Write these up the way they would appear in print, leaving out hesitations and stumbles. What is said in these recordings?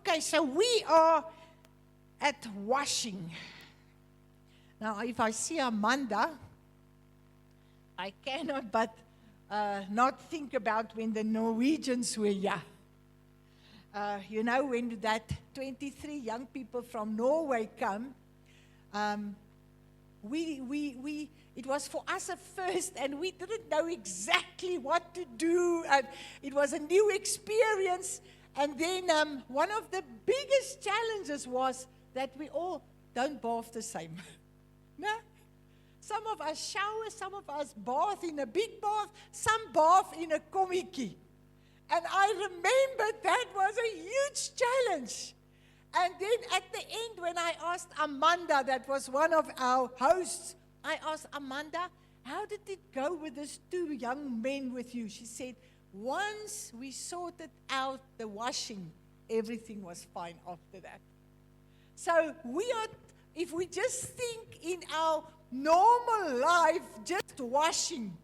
Okay, so we are at washing. Now, if I see Amanda, I cannot but not think about when the Norwegians were here. When that 23 young people from Norway come, it was for us a first, and we didn't know exactly what to do, and it was a new experience. And then one of the biggest challenges was that we all don't bath the same. No? Some of us shower, some of us bath in a big bath, some bath in a komiki. And I remember that was a huge challenge. And then at the end, when I asked Amanda, that was one of our hosts, I asked Amanda, how did it go with these two young men with you? She said, once we sorted out the washing, everything was fine after that. So if we just think in our normal life, just washing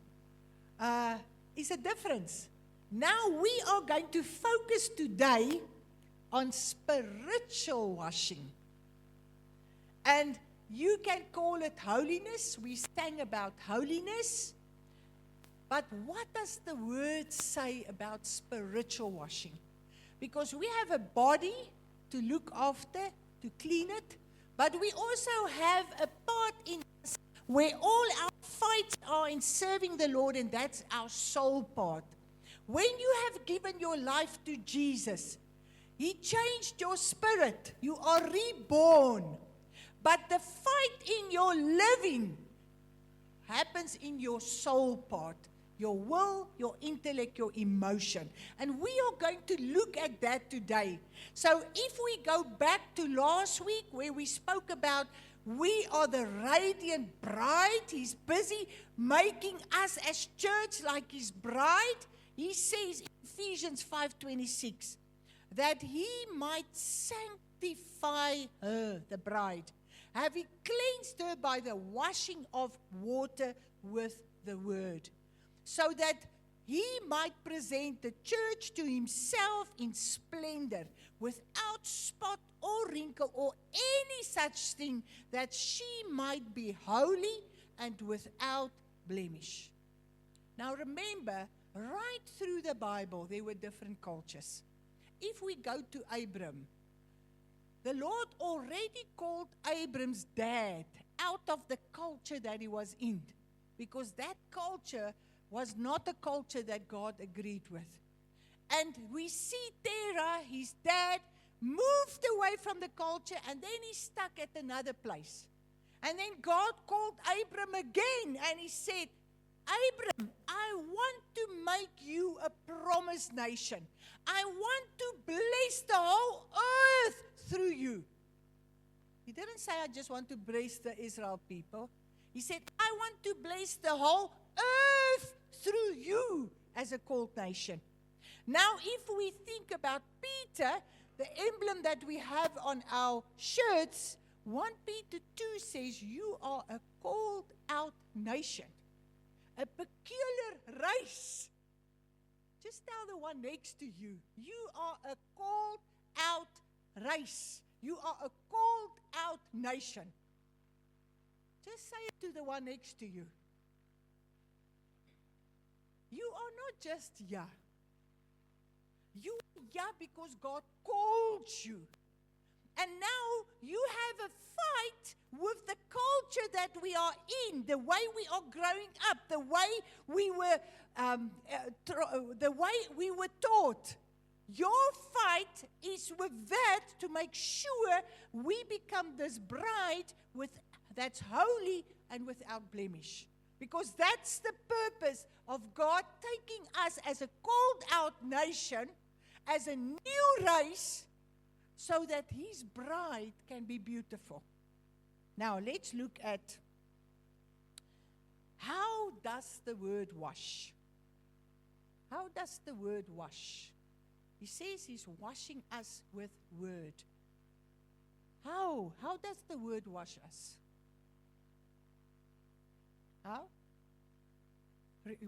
is a difference. Now we are going to focus today on spiritual washing. And you can call it holiness. We sang about holiness. But what does the word say about spiritual washing? Because we have a body to look after, to clean it, but we also have a part in us where all our fights are in serving the Lord, and that's our soul part. When you have given your life to Jesus, He changed your spirit. You are reborn. But the fight in your living happens in your soul part. Your will, your intellect, your emotion. And we are going to look at that today. So if we go back to last week where we spoke about we are the radiant bride, He's busy making us as church like His bride. He says in Ephesians 5:26 that He might sanctify her, the bride, having cleansed her by the washing of water with the word, so that He might present the church to Himself in splendor, without spot or wrinkle or any such thing, that she might be holy and without blemish. Now remember, right through the Bible, there were different cultures. If we go to Abram, the Lord already called Abram's dad out of the culture that he was in, because that culture was not a culture that God agreed with. And we see Terah, his dad, moved away from the culture, and then he's stuck at another place. And then God called Abram again, and He said, Abram, I want to make you a promised nation. I want to bless the whole earth through you. He didn't say, I just want to bless the Israel people. He said, I want to bless the whole earth through you as a called nation. Now, if we think about Peter, the emblem that we have on our shirts, 1 Peter 2 says, you are a called out nation, a peculiar race. Just tell the one next to you, you are a called out race. You are a called out nation. Just say it to the one next to you. You are not just here. You are here because God called you. And now you have a fight with the culture that we are in, the way we are growing up, the way we were taught. Your fight is with that to make sure we become this bride that's holy and without blemish. Because that's the purpose of God taking us as a called out nation, as a new race, so that His bride can be beautiful. Now let's look at how does the word wash? How does the word wash? He says He's washing us with word. How? How does the word wash us? How?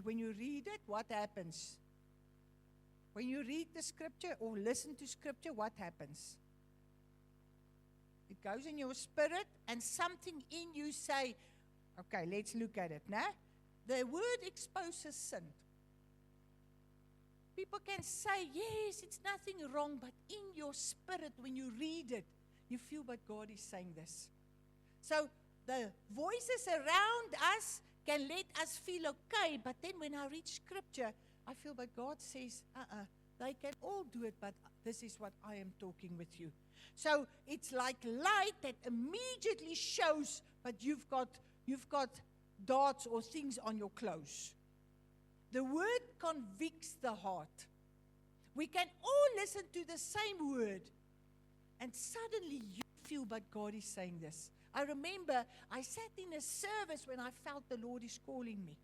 When you read it, what happens? When you read the scripture or listen to scripture, what happens? It goes in your spirit and something in you say, okay, let's look at it now. The word exposes sin. People can say, yes, it's nothing wrong, but in your spirit, when you read it, you feel, but God is saying this. So the voices around us can let us feel okay, but then when I read scripture, I feel, but God says, they can all do it, but this is what I am talking with you. So it's like light that immediately shows, but you've got darts or things on your clothes. The word convicts the heart. We can all listen to the same word, and suddenly you feel, but God is saying this. I remember I sat in a service when I felt the Lord is calling me.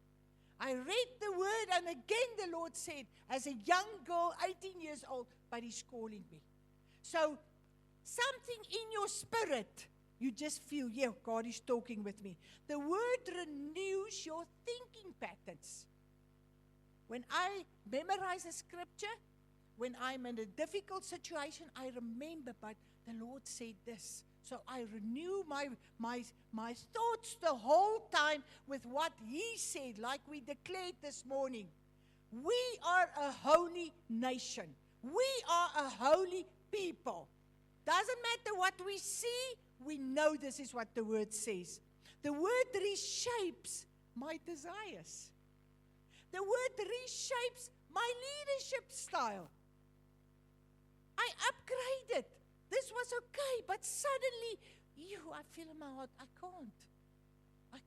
I read the word, and again the Lord said, as a young girl, 18 years old, but He's calling me. So something in your spirit, you just feel, yeah, God is talking with me. The word renews your thinking patterns. When I memorize a scripture, when I'm in a difficult situation, I remember, but the Lord said this. So I renew my thoughts the whole time with what He said, like we declared this morning. We are a holy nation. We are a holy people. Doesn't matter what we see, we know this is what the word says. The word reshapes my desires. The word reshapes my leadership style. I upgraded. This was okay, but suddenly, I feel in my heart, I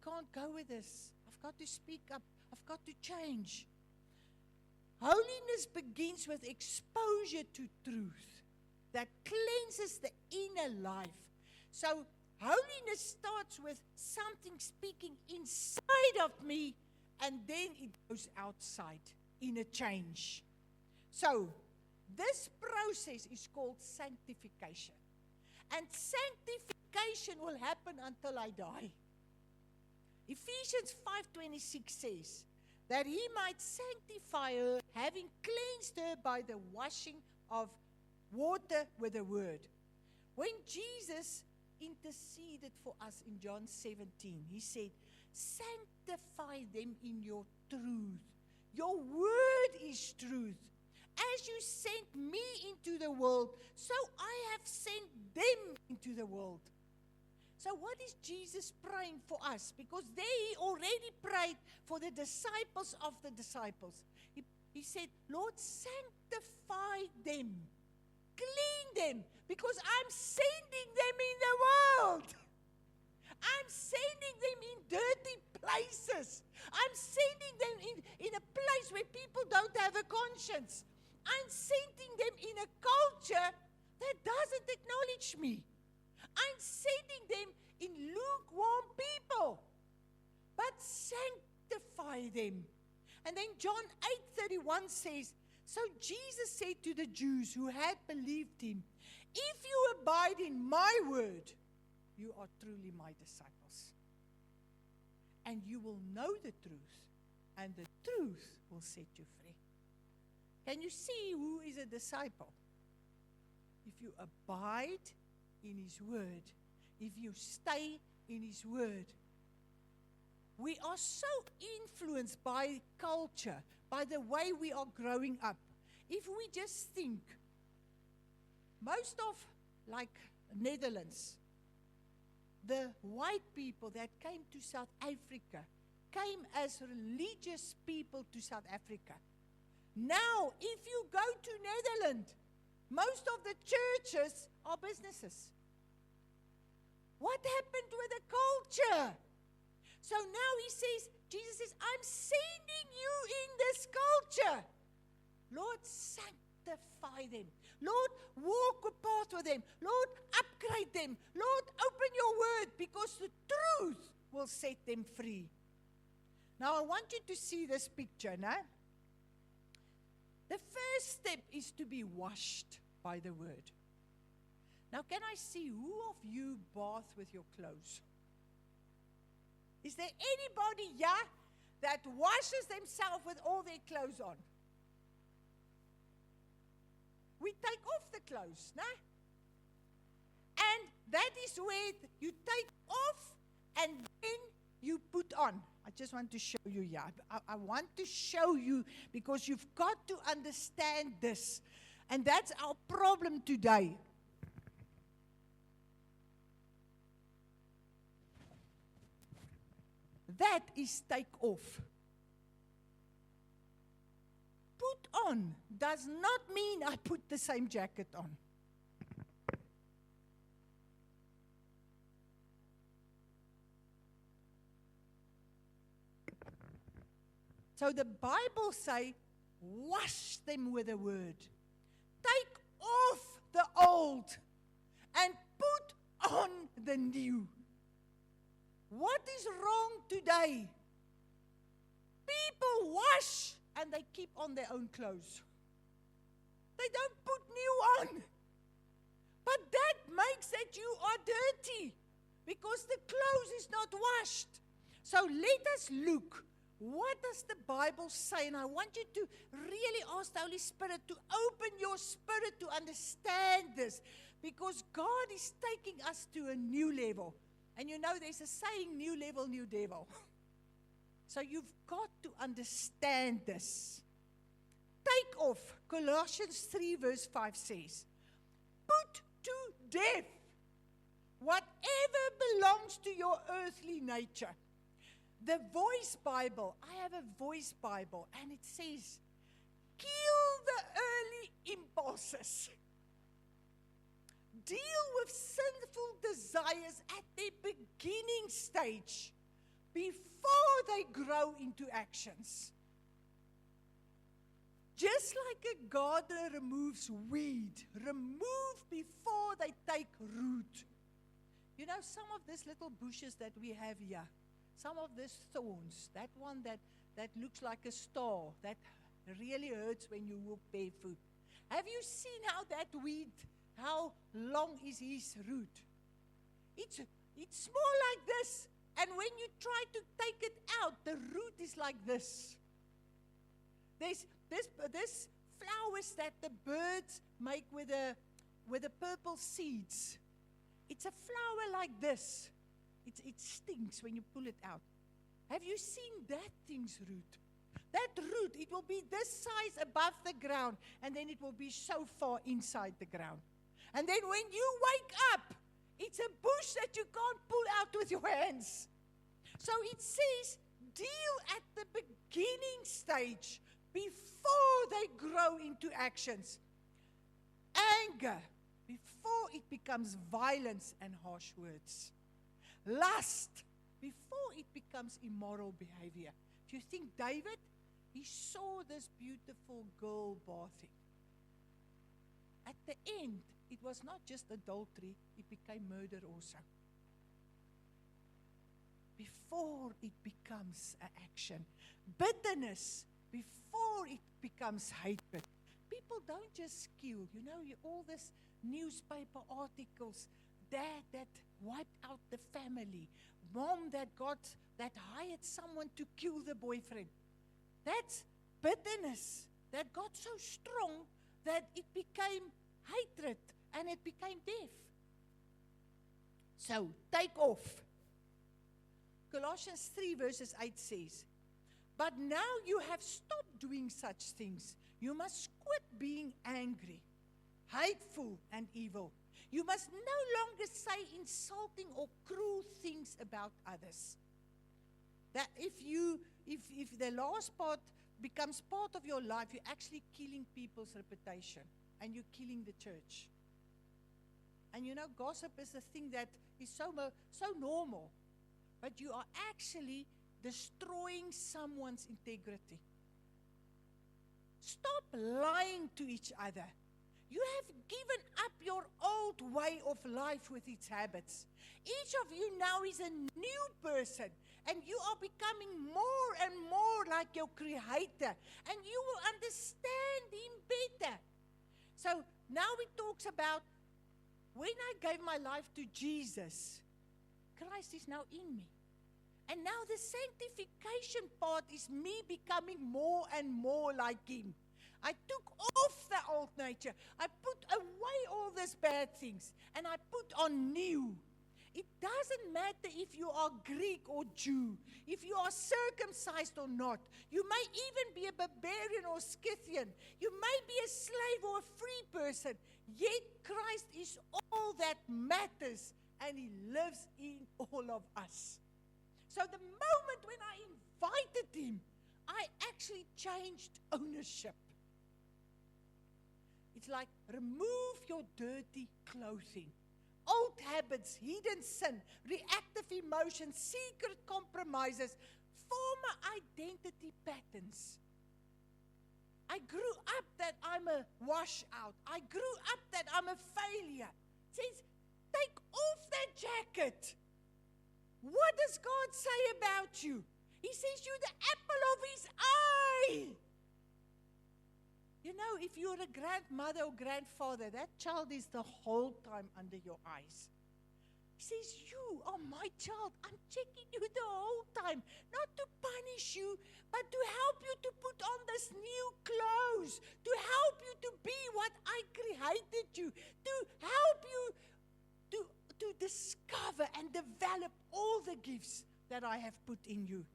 can't go with this. I've got to speak up. I've got to change. Holiness begins with exposure to truth that cleanses the inner life. So holiness starts with something speaking inside of me, and then it goes outside in a change. So this process is called sanctification. And sanctification will happen until I die. Ephesians 5:26 says that He might sanctify her, having cleansed her by the washing of water with the word. When Jesus interceded for us in John 17, He said, sanctify them in your truth. Your word is truth. As you sent me into the world, so I have sent them into the world. So what is Jesus praying for us? Because He already prayed for the disciples of the disciples. He said, Lord, sanctify them. Clean them. Because I'm sending them in the world. I'm sending them in dirty places. I'm sending them in a place where people don't have a conscience. I'm sending them in a culture that doesn't acknowledge me. I'm sending them in lukewarm people. But sanctify them. And then John 8:31 says, so Jesus said to the Jews who had believed Him, if you abide in my word, you are truly my disciples. And you will know the truth, and the truth will set you free. Can you see who is a disciple? If you abide in His word, if you stay in His word. We are so influenced by culture, by the way we are growing up. If we just think, most of, like Netherlands, the white people that came to South Africa came as religious people to South Africa. Now, if you go to Netherlands, most of the churches are businesses. What happened with the culture? So now he says, Jesus says, I'm sending you in this culture. Lord, sanctify them. Lord, walk a path with them. Lord, upgrade them. Lord, open your word because the truth will set them free. Now I want you to see this picture now. The first step is to be washed by the word. Now can I see who of you bath with your clothes? Is there anybody here that washes themselves with all their clothes on? we take off the clothes, no? And that is where you take off and then you put on. I just want to show you here. I want to show you because you've got to understand this. And that's our problem today. That is take off. Put on does not mean I put the same jacket on. So the Bible say, wash them with the word. Take off the old and put on the new. What is wrong today? People wash and they keep on their own clothes. They don't put new on. But that makes that you are dirty because the clothes is not washed. So let us look. What does the Bible say? And I want you to really ask the Holy Spirit to open your spirit to understand this. Because God is taking us to a new level. And you know there's a saying, new level, new devil. So you've got to understand this. Take off. Colossians 3 verse 5 says, put to death whatever belongs to your earthly nature. The Voice Bible, I have a Voice Bible, and it says, kill the early impulses. Deal with sinful desires at their beginning stage before they grow into actions. Just like a gardener removes weed, remove before they take root. You know, some of these little bushes that we have here, some of these thorns, that one that looks like a star, that really hurts when you walk barefoot. Have you seen how that weed, how long is his root? It's small like this, and when you try to take it out, the root is like this. There's flowers that the birds make with the purple seeds. It's a flower like this. It stinks when you pull it out. Have you seen that thing's root? That root, it will be this size above the ground, and then it will be so far inside the ground. And then when you wake up, it's a bush that you can't pull out with your hands. So it says, deal at the beginning stage before they grow into actions. Anger, before it becomes violence and harsh words. Lust, before it becomes immoral behavior. If you think David, he saw this beautiful girl bathing. At the end, it was not just adultery, it became murder also. Before it becomes an action. Bitterness, before it becomes hatred. People don't just kill. You know, all these newspaper articles, dad that wiped out the family, mom that hired someone to kill the boyfriend. That's bitterness that got so strong that it became hatred and it became death. So, take off. Colossians 3 verses 8 says, but now you have stopped doing such things. You must quit being angry, hateful, and evil. You must no longer say insulting or cruel things about others. That if the last part becomes part of your life, you're actually killing people's reputation and you're killing the church. And you know, gossip is a thing that is so normal, but you are actually destroying someone's integrity. Stop lying to each other. You have given up your old way of life with its habits. Each of you now is a new person, and you are becoming more and more like your Creator, and you will understand Him better. So now it talks about when I gave my life to Jesus, Christ is now in me. And now the sanctification part is me becoming more and more like Him. I took off the old nature. I put away all these bad things. And I put on new. It doesn't matter if you are Greek or Jew, if you are circumcised or not. You may even be a barbarian or Scythian. You may be a slave or a free person. Yet Christ is all that matters, and He lives in all of us. So the moment when I invited Him, I actually changed ownership. It's like remove your dirty clothing. Old habits, hidden sin, reactive emotions, secret compromises, former identity patterns. I grew up that I'm a washout. I grew up that I'm a failure. It says, take off that jacket. What does God say about you? He says you're the apple of His eye. You know, if you're a grandmother or grandfather, that child is the whole time under your eyes. He says, you are my child. I'm checking you the whole time. Not to punish you, but to help you to put on this new clothes. To help you to be what I created you. To help you to discover and develop all the gifts that I have put in you.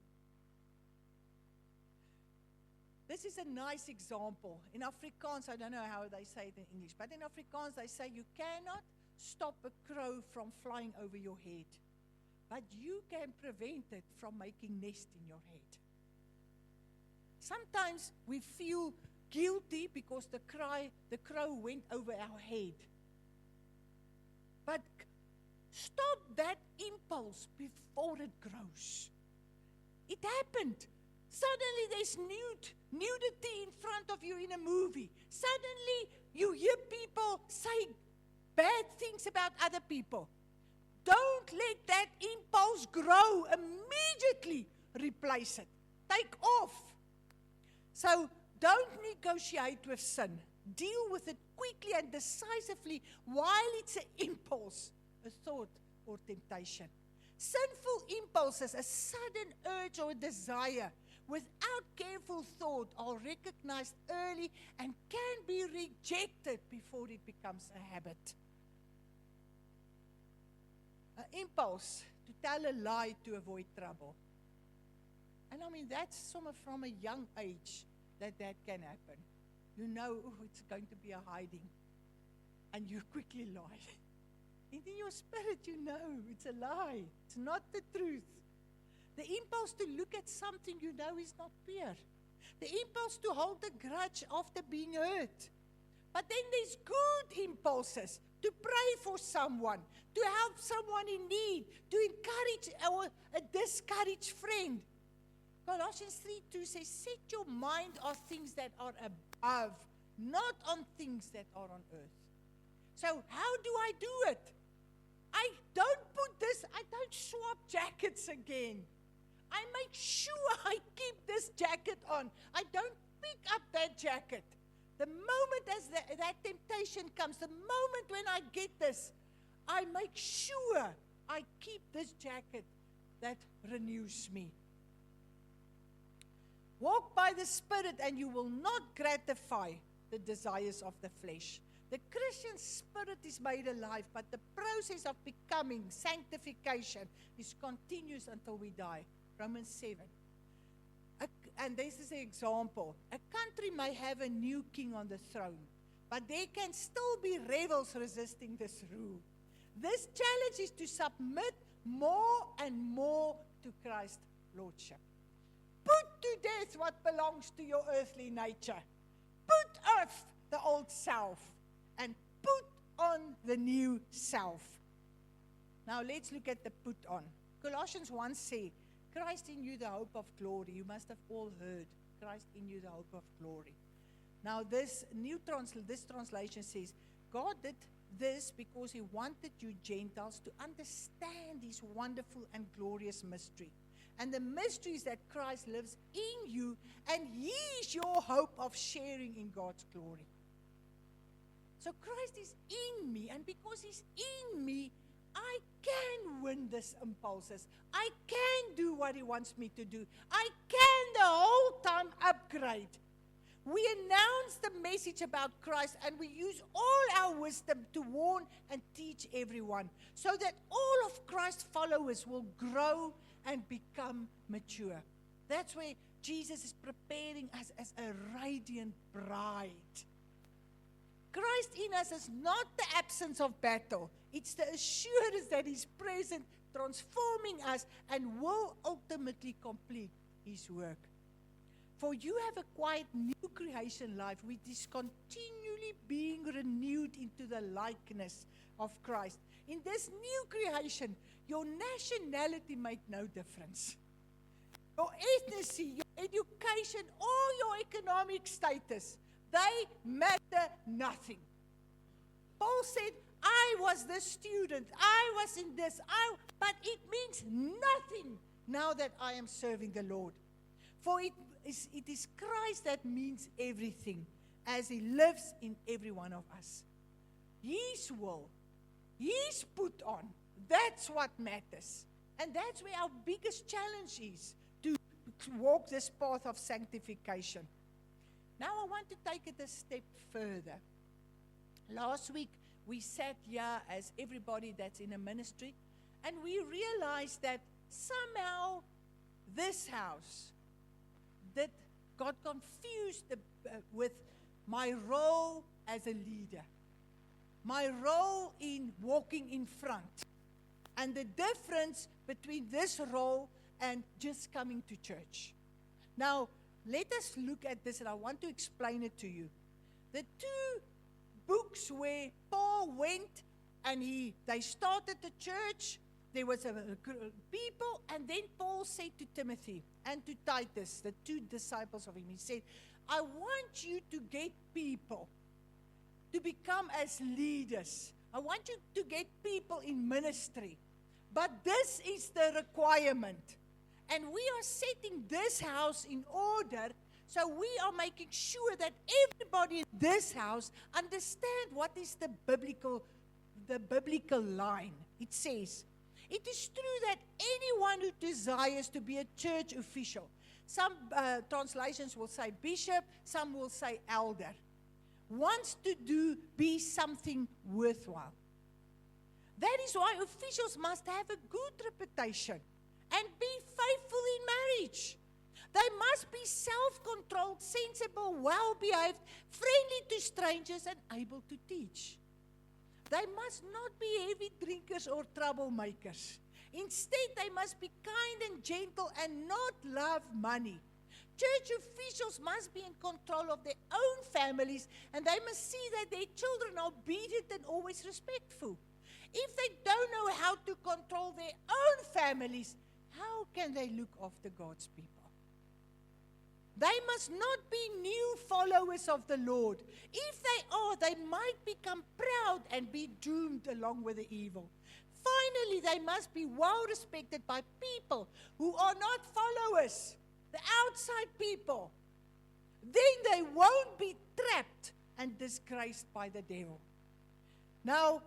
This is a nice example. In Afrikaans, I don't know how they say it in English, but in Afrikaans they say you cannot stop a crow from flying over your head, but you can prevent it from making nest in your head. Sometimes we feel guilty because the crow went over our head. But stop that impulse before it grows. It happened. Suddenly there's nudity in front of you in a movie. Suddenly you hear people say bad things about other people. Don't let that impulse grow. Immediately replace it. Take off. So don't negotiate with sin. Deal with it quickly and decisively while it's an impulse, a thought or temptation. Sinful impulses, a sudden urge or desire, without careful thought, are recognized early and can be rejected before it becomes a habit. An impulse to tell a lie to avoid trouble. And I mean, that's somewhere from a young age that can happen. You know, it's going to be a hiding. And you quickly lie. And in your spirit, you know it's a lie. It's not the truth. The impulse to look at something you know is not pure. The impulse to hold a grudge after being hurt. But then there's good impulses. To pray for someone. To help someone in need. To encourage a discouraged friend. Colossians 3:2 says, set your mind on things that are above, not on things that are on earth. So how do I do it? I don't swap jackets again. I make sure I keep this jacket on. I don't pick up that jacket. The moment as that temptation comes, the moment when I get this, I make sure I keep this jacket that renews me. Walk by the Spirit and you will not gratify the desires of the flesh. The Christian spirit is made alive, but the process of becoming, sanctification, is continuous until we die. Romans 7. And this is an example. A country may have a new king on the throne, but there can still be rebels resisting this rule. This challenge is to submit more and more to Christ's lordship. Put to death what belongs to your earthly nature. Put off the old self and put on the new self. Now let's look at the put on. Colossians 1 says, Christ in you, the hope of glory. You must have all heard. Christ in you, the hope of glory. Now this translation says, God did this because He wanted you Gentiles to understand His wonderful and glorious mystery. And the mystery is that Christ lives in you and He is your hope of sharing in God's glory. So Christ is in me, and because He's in me, I can win these impulses. I can do what He wants me to do. I can the whole time upgrade. we announce the message about Christ, and we use all our wisdom to warn and teach everyone, so that all of Christ's followers will grow and become mature. That's where Jesus is preparing us as a radiant bride. Christ in us is not the absence of battle. It's the assurance that He's present, transforming us, and will ultimately complete His work. For you have acquired new creation life, which is continually being renewed into the likeness of Christ. In this new creation, your nationality makes no difference. Your ethnicity, your education, or your economic status, they matter nothing. Paul said, I was the student, I was in this, but it means nothing now that I am serving the Lord. For it is Christ that means everything, as He lives in every one of us. His will, His put on, that's what matters. And that's where our biggest challenge is, to walk this path of sanctification. Now I want to take it a step further. Last week, we sat here as everybody that's in a ministry, and we realized that somehow this house that got confused with my role as a leader, my role in walking in front, and the difference between this role and just coming to church. Now, let us look at this, and I want to explain it to you. The two books where Paul went and they started the church, there was a people, and then Paul said to Timothy and to Titus, the two disciples of him, he said, I want you to get people to become as leaders. I want you to get people in ministry. But this is the requirement. And we are setting this house in order, so we are making sure that everybody in this house understand what is the biblical line. It says, it is true that anyone who desires to be a church official, some translations will say bishop, some will say elder, wants to be something worthwhile. That is why officials must have a good reputation and be faithful in marriage. They must be self-controlled, sensible, well-behaved, friendly to strangers, and able to teach. They must not be heavy drinkers or troublemakers. Instead, they must be kind and gentle and not love money. Church officials must be in control of their own families, and they must see that their children are obedient and always respectful. If they don't know how to control their own families, how can they look after God's people? They must not be new followers of the Lord. If they are, they might become proud and be doomed along with the evil. Finally, they must be well respected by people who are not followers, the outside people. Then they won't be trapped and disgraced by the devil. Now,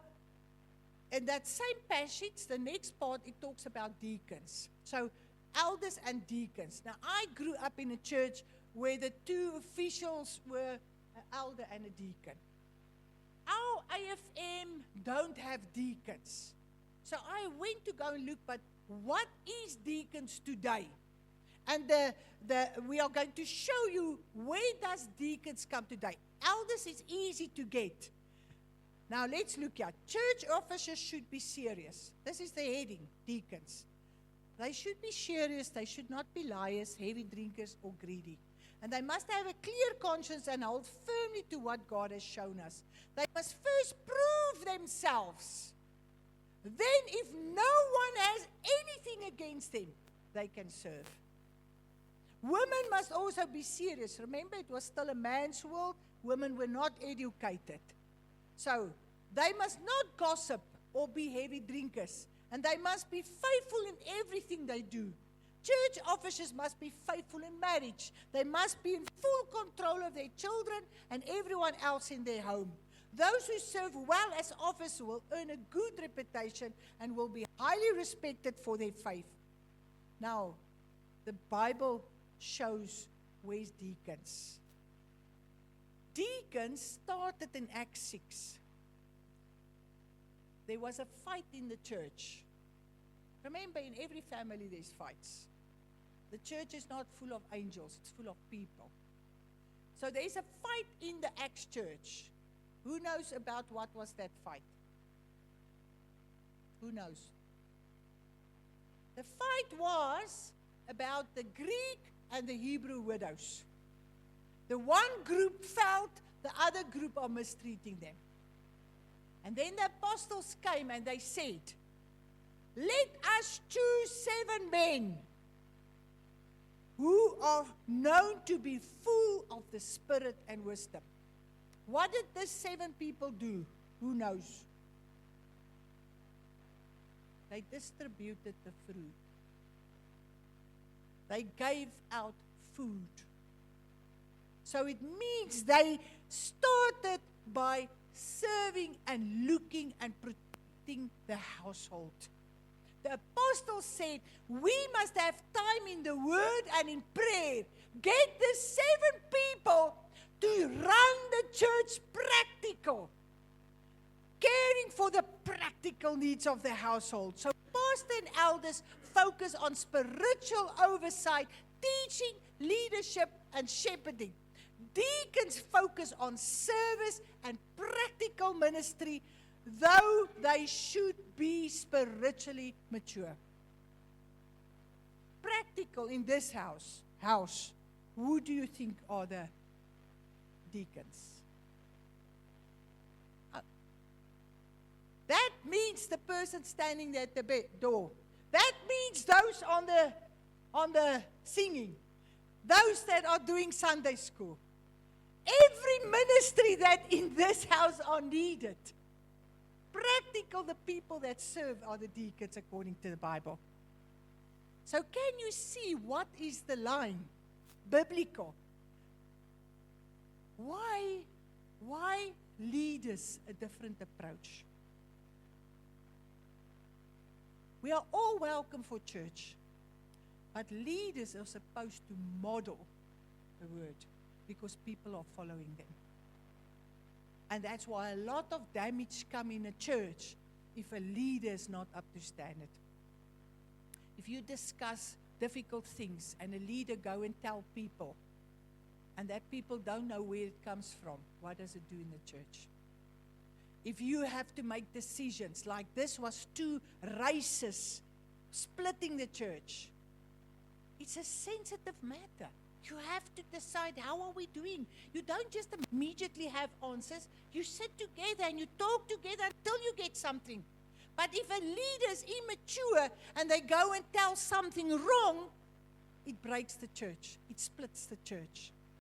in that same passage, the next part, it talks about deacons. So, elders and deacons. Now, I grew up in a church where the two officials were an elder and a deacon. Our AFM don't have deacons. So I went to go and look, but what is deacons today? And we are going to show you where does deacons come today. Elders is easy to get. Now let's look at church officers should be serious. This is the heading, deacons. They should be serious, they should not be liars, heavy drinkers, or greedy. And they must have a clear conscience and hold firmly to what God has shown us. They must first prove themselves. Then, if no one has anything against them, they can serve. Women must also be serious. Remember, it was still a man's world. Women were not educated. So, they must not gossip or be heavy drinkers. And they must be faithful in everything they do. Church officers must be faithful in marriage. They must be in full control of their children and everyone else in their home. Those who serve well as officers will earn a good reputation and will be highly respected for their faith. Now, the Bible shows where's deacons. deacons started in Acts 6. There was a fight in the church. Remember, in every family there's fights. The church is not full of angels, it's full of people. So there's a fight in the Acts church. Who knows about what was that fight? Who knows? The fight was about the Greek and the Hebrew widows. The one group felt the other group are mistreating them. And then the apostles came and they said, let us choose 7 men who are known to be full of the Spirit and wisdom. What did these 7 people do? Who knows? They distributed the fruit. They gave out food. So it means they started by serving and looking and protecting the household. The apostles said, we must have time in the word and in prayer. Get the 7 people to run the church practical, caring for the practical needs of the household. So pastor and elders focus on spiritual oversight, teaching, leadership, and shepherding. Deacons focus on service and practical ministry, though they should be spiritually mature. Practical in this house, who do you think are the deacons? That means the person standing at the door. That means those on the singing, those that are doing Sunday school. Every ministry that in this house are needed. Practical, the people that serve are the deacons according to the Bible. So can you see what is the line? Biblical. Why leaders a different approach? We are all welcome for church, but leaders are supposed to model the word because people are following them. And that's why a lot of damage come in a church if a leader is not up to standard. If you discuss difficult things and a leader go and tell people, and that people don't know where it comes from, what does it do in the church? If you have to make decisions, like this was 2 races splitting the church, it's a sensitive matter. You have to decide, how are we doing? You don't just immediately have answers. You sit together and you talk together until you get something. But if a leader is immature and they go and tell something wrong, it breaks the church. It splits the church.